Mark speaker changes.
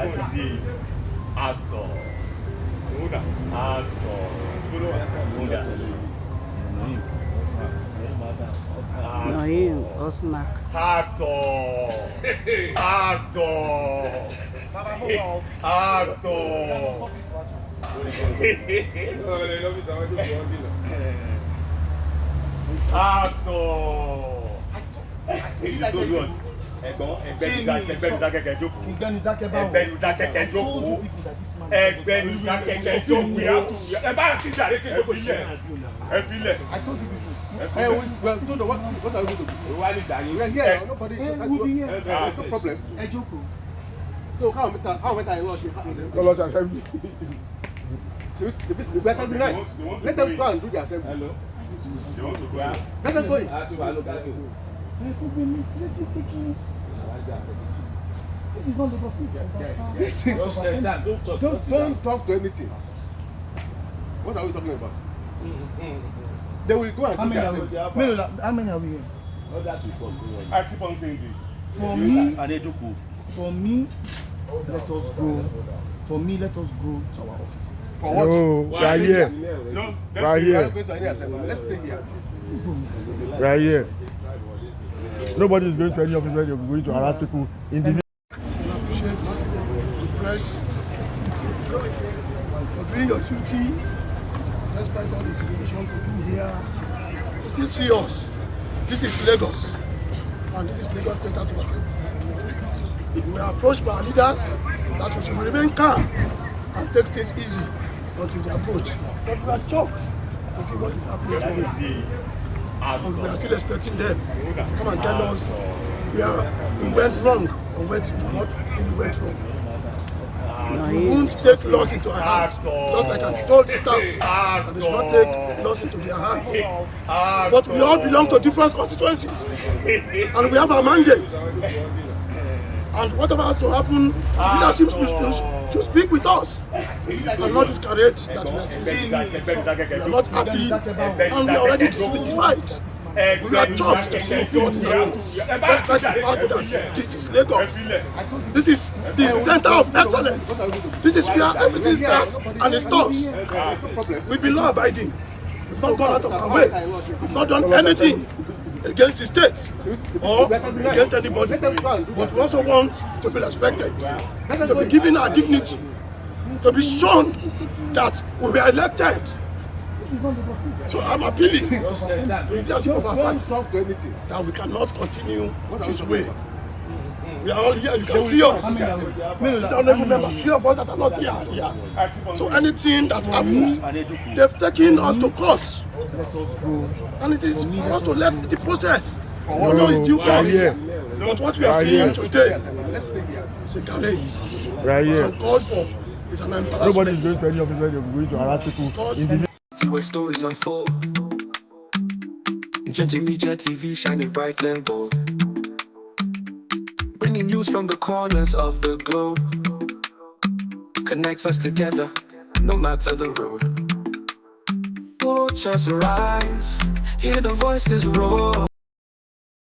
Speaker 1: That is it. Actor. Actor.
Speaker 2: Naim, Osnak.
Speaker 1: Actor. Actor. Actor. Ẹgbẹ́nu dákẹ́kẹ́ jókòó. Ẹgbẹ́nu dákẹ́kẹ́ jókòó. Ẹ bá kí jàre kí jókòó yẹ. Ẹ filẹ̀.
Speaker 3: Well, so what are we going to do? We are here. Nobody. No problem. So how many times lost? We better tonight. Let them go and do their assembly.
Speaker 1: Hello. You want to go?
Speaker 3: Let them go in.
Speaker 2: Let's take it. This is not the office.
Speaker 3: This is don't talk to anything. What are we talking about? They will go and do their assembly.
Speaker 2: How many are we here?
Speaker 1: I keep on saying this.
Speaker 2: For me, let us go. For me, let us go to our offices.
Speaker 3: For what?
Speaker 4: No, right here.
Speaker 1: No,
Speaker 4: Right here.
Speaker 3: Let's stay here.
Speaker 4: Right here. Nobody is going to any office where you're going to harass people in the
Speaker 5: Appreciate the press for doing your duty, despite all the tribulations we do here. You still see us. This is Lagos, and this is Lagos State House of Assembly. We are approached by our leaders that we should remain calm and take things easy until they approach. But we are shocked to see what is happening today. And we are still expecting them to come and tell us where we went wrong or what we went wrong. We won't take laws into our hands, just like I told the staff that they should not take laws into their hands. But we all belong to different constituencies, and we have our mandate. And whatever has to happen, leadership should speak with us and not discourage that we are sitting, we are not happy, and we are already dissatisfied. We are shocked to see what is happening, despite the fact that this is Lagos. This is the center of excellence. This is where everything starts and it stops. We've been law-abiding. We've not gone out of our way. We've not done anything against the state or against anybody, but we also want to be respected, to be given our dignity, to be shown that we were elected. So I'm appealing to the leadership of our party that we cannot continue this way. We are all here, you can see us. These are honorable members, few of us that are not here are here. So anything that happens, they've taken us to court. And it is for us to let the process follow its due course. But what we are seeing today is a garage.
Speaker 4: right
Speaker 5: It's
Speaker 4: here.
Speaker 5: uncalled for. It's an embarrassment.
Speaker 4: Nobody is going to any office where you're going to harass people in the
Speaker 6: Where stories unfold. Judging Media TV shining bright and bold. Bringing news from the corners of the globe. Connects us together, no matter the road. Watch us rise, hear the voices roar.